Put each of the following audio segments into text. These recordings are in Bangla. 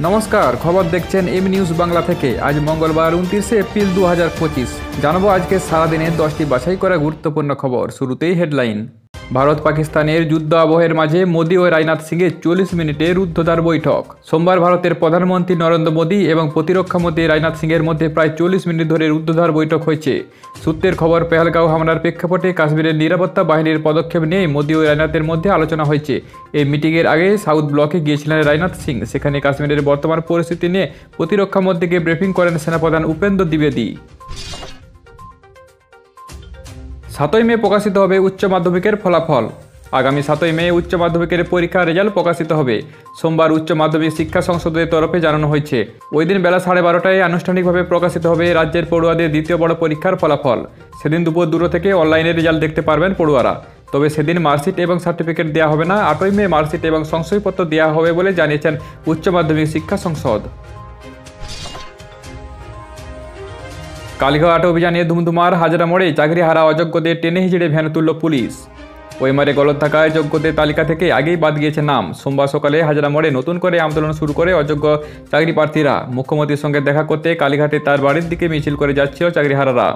নমস্কার, খবর দেখছেন এম নিউজ বাংলা থেকে। আজ মঙ্গলবার 29 এপ্রিল 2025। জানাবো আজকে সারাদিনের 10টি বাছাই করা গুরুত্বপূর্ণ খবর। শুরুতেই হেডলাইন। ভারত পাকিস্তানের যুদ্ধ আবহের মাঝে মোদি ও রাজনাথ সিংয়ের 40 মিনিটের রুদ্ধদ্বার বৈঠক। সোমবার ভারতের প্রধানমন্ত্রী নরেন্দ্র মোদি এবং প্রতিরক্ষামন্ত্রী রাজনাথ সিংয়ের মধ্যে প্রায় 40 মিনিট ধরে রুদ্ধদ্বার বৈঠক হয়েছে। সূত্রের খবর, পেহেলগাঁও হামলার প্রেক্ষাপটে কাশ্মীরের নিরাপত্তা বাহিনীর পদক্ষেপ নিয়ে মোদি ও রাজনাথের মধ্যে আলোচনা হয়েছে। এই মিটিংয়ের আগে সাউথ ব্লকে গিয়েছিলেন রাজনাথ সিং। সেখানে কাশ্মীরের বর্তমান পরিস্থিতি নিয়ে প্রতিরক্ষামন্ত্রীকে ব্রিফিং করেন সেনাপ্রধান উপেন্দ্র দ্বিবেদী। 7ই মে প্রকাশিত হবে উচ্চ মাধ্যমিকের ফলাফল। আগামী 7ই মে উচ্চ মাধ্যমিকের পরীক্ষার রেজাল্ট প্রকাশিত হবে। সোমবার উচ্চ মাধ্যমিক শিক্ষা সংসদের তরফে জানানো হয়েছে। ওই দিন বেলা 12:30টায় আনুষ্ঠানিকভাবে প্রকাশিত হবে রাজ্যের পড়ুয়াদের দ্বিতীয় বড় পরীক্ষার ফলাফল। সেদিন দুপুর 2 থেকে অনলাইনে রেজাল্ট দেখতে পারবেন পড়ুয়ারা। তবে সেদিন মার্কশিট এবং সার্টিফিকেট দেওয়া হবে না। 8ই মে মার্কশিট এবং সংশয়পত্র দেওয়া হবে বলে জানিয়েছেন উচ্চ মাধ্যমিক শিক্ষা সংসদ। কালীঘাট অভিযানে ধুমধুমার হাজরা মোড়ে চাকরি হারা অযোগ্যদের টেনে হিঁচড়ে ভ্যানে তুলল পুলিশ। ওইমারে গলত থাকায় যোগ্যদের তালিকা থেকে আগেই বাদ গিয়েছে নাম। সোমবার সকালে হাজরা মোড়ে নতুন করে আন্দোলন শুরু করে অযোগ্য চাকরি প্রার্থীরা। মুখ্যমন্ত্রীর সঙ্গে দেখা করতে কালীঘাটে তার বাড়ির দিকে মিছিল করে যাচ্ছিল চাকরিহারারা।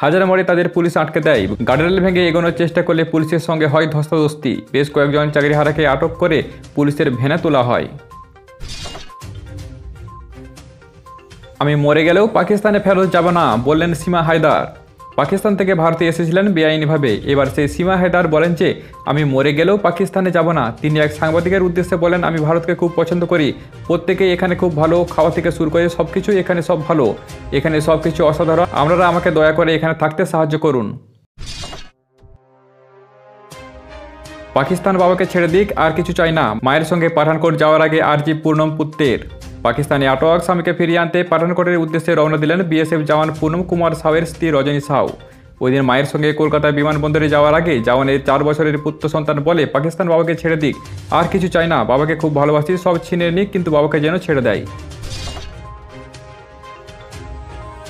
হাজরা মোড়ে তাদের পুলিশ আটকে দেয়। গার্ডরেল ভেঙে এগোনোর চেষ্টা করলে পুলিশের সঙ্গে হয় ধস্তাধস্তি। বেশ কয়েকজন চাকরিহারাকে আটক করে পুলিশের ভ্যানে তোলা হয়। আমি মরে গেলেও পাকিস্তানে ফেরত যাব না, বললেন সীমা হায়দার। পাকিস্তান থেকে ভারতে এসেছিলেন বেআইনিভাবে। এবার সেই সীমা হায়দার বলেন যে আমি মরে গেলেও পাকিস্তানে যাব না। তিনি এক সাংবাদিকের উদ্দেশ্যে বলেন, আমি ভারতকে খুব পছন্দ করি। প্রত্যেকেই এখানে খুব ভালো, খাওয়া থেকে শুরু করে সব কিছুই এখানে সব ভালো। এখানে সব কিছু অসাধারণ। আপনারা আমাকে দয়া করে এখানে থাকতে সাহায্য করুন। পাকিস্তান বাবাকে ছেড়ে দিক, আর কিছু চাই না। মায়ের সঙ্গে পাঠানকোট যাওয়ার আগে আরজি পূর্ণম পুত্রের। পাকিস্তানে আটক স্বামীকে ফিরিয়ে আনতে পাঠানকোটের উদ্দেশ্যে রওনা দিলেন বিএসএফ জওয়ান পূর্ণম কুমার সাউয়ের স্ত্রী রজনী সাউ। ওই দিন মায়ের সঙ্গে কলকাতায় বিমানবন্দরে যাওয়ার আগে জওয়ানের 4 বছরের পুত্র সন্তান বলে, পাকিস্তান বাবাকে ছেড়ে দিক, আর কিছু চাই না। বাবাকে খুব ভালোবাসি, সব ছিনিয়ে নিক, কিন্তু বাবাকে যেন ছেড়ে দেয়।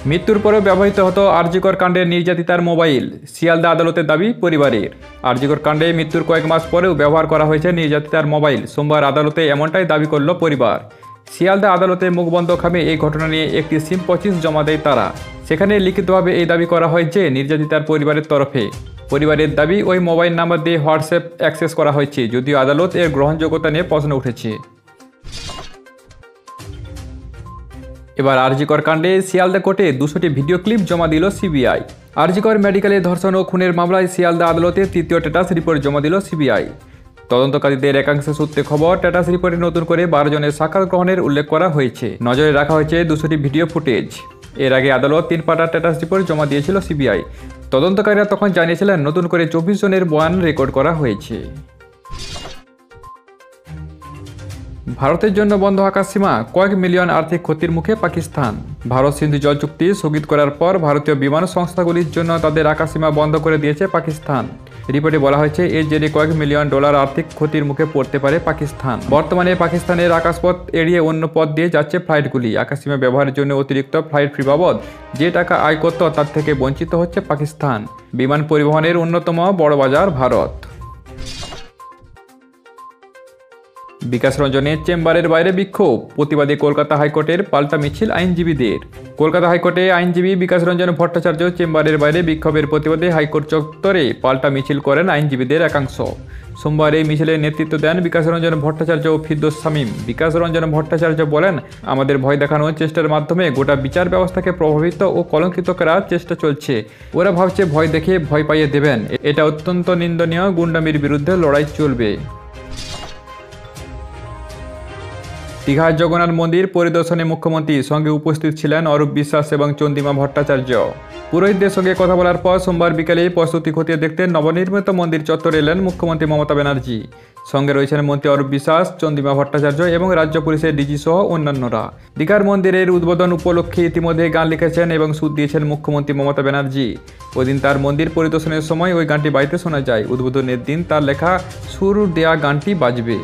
মৃত্যুর পরেও ব্যবহৃত হতো আরজিকর কাণ্ডের নির্যাতিতার মোবাইল। শিয়ালদা আদালতের দাবি পরিবারের। আরজিকর কাণ্ডে মৃত্যুর কয়েক মাস পরেও ব্যবহার করা হয়েছে নির্যাতিতার মোবাইল। সোমবার আদালতে এমনটাই দাবি করল পরিবার। শিয়ালদা আদালতে মুখবন্ধ খামে এই ঘটনা নিয়ে একটি সিম 25 জমা দেয় তারা। সেখানে লিখিতভাবে এই দাবি করা হয় যে নির্যাতিতার পরিবারের তরফে। পরিবারের দাবি, ওই মোবাইল নাম্বার দিয়ে হোয়াটসঅ্যাপ অ্যাক্সেস করা হয়েছে, যদিও আদালত এর গ্রহণযোগ্যতা নিয়ে প্রশ্ন উঠেছে। এবার আরজিকর কাণ্ডে শিয়ালদা কোর্টে 200টি ভিডিও ক্লিপ জমা দিল সিবিআই। আরজিকর মেডিকেলে ধর্ষণ ও খুনের মামলায় শিয়ালদা আদালতে তৃতীয় স্ট্যাটাস রিপোর্ট জমা দিল সিবিআই। তদন্তকারীদের একাংশের সূত্রে খবর, স্ট্যাটাস রিপোর্টে নতুন করে 12 জনের সাক্ষাৎ গ্রহণের উল্লেখ করা হয়েছে। নজরে রাখা হয়েছে 200টি ভিডিও ফুটেজ। এর আগে আদালত 3 পাতার স্ট্যাটাস রিপোর্ট জমা দিয়েছিল সিবিআই। তদন্তকারীরা তখন জানিয়েছিলেন নতুন করে 24 জনের বয়ান রেকর্ড করা হয়েছে। ভারতের জন্য বন্ধ আকাশসীমা, কয়েক মিলিয়ন আর্থিক ক্ষতির মুখে পাকিস্তান। ভারত সিন্ধু জল চুক্তি স্থগিত করার পর ভারতীয় বিমান সংস্থাগুলির জন্য তাদের আকাশসীমা বন্ধ করে দিয়েছে পাকিস্তান। রিপোর্টে বলা হয়েছে এর জেরে কয়েক মিলিয়ন ডলার আর্থিক ক্ষতির মুখে পড়তে পারে পাকিস্তান। বর্তমানে পাকিস্তানের আকাশপথ এড়িয়ে অন্য পথ দিয়ে যাচ্ছে ফ্লাইটগুলি। আকাশসীমা ব্যবহারের জন্য অতিরিক্ত ফ্লাইট ফি বাবদ যে টাকা আয় করত তার থেকে বঞ্চিত হচ্ছে পাকিস্তান। বিমান পরিবহনের অন্যতম বড় বাজার ভারত। বিকাশ রঞ্জনের চেম্বারের বাইরে বিক্ষোভ, প্রতিবাদে কলকাতা হাইকোর্টের পাল্টা মিছিল আইনজীবীদের। কলকাতা হাইকোর্টে আইনজীবী বিকাশ রঞ্জন ভট্টাচার্য চেম্বারের বাইরে বিক্ষোভের প্রতিবাদে হাইকোর্ট চত্বরে পাল্টা মিছিল করেন আইনজীবীদের একাংশ। সোমবার এই মিছিলের নেতৃত্ব দেন বিকাশ রঞ্জন ভট্টাচার্য ও ফিরদৌস শামীম। বিকাশ রঞ্জন ভট্টাচার্য বলেন, আমাদের ভয় দেখানোর চেষ্টার মাধ্যমে গোটা বিচার ব্যবস্থাকে প্রভাবিত ও কলঙ্কিত করার চেষ্টা চলছে। ওরা ভাবছে ভয় দেখিয়ে ভয় পাইয়ে দেবেন। এটা অত্যন্ত নিন্দনীয়। গুন্ডামির বিরুদ্ধে লড়াই চলবে। দীঘার জগন্নাথ মন্দির পরিদর্শনে মুখ্যমন্ত্রী, সঙ্গে উপস্থিত ছিলেন অরূপ বিশ্বাস এবং চন্দ্রিমা ভট্টাচার্য। পুরোহিতদের সঙ্গে কথা বলার পর সোমবার বিকেলে প্রস্তুতি খতিয়ে দেখতে নবনির্মিত মন্দির চত্বরে এলেন মুখ্যমন্ত্রী মমতা ব্যানার্জি। সঙ্গে রয়েছেন মন্ত্রী অরূপ বিশ্বাস, চন্দ্রিমা ভট্টাচার্য এবং রাজ্য পুলিশের ডিজি সহ অন্যান্যরা। দীঘার মন্দিরের উদ্বোধন উপলক্ষে ইতিমধ্যে গান লিখেছেন এবং সুর দিয়েছেন মুখ্যমন্ত্রী মমতা ব্যানার্জি। ওই দিন তার মন্দির পরিদর্শনের সময় ওই গানটি বাড়িতে শোনা যায়। উদ্বোধনের দিন তার লেখা সুর দেয়া গানটি বাজবে।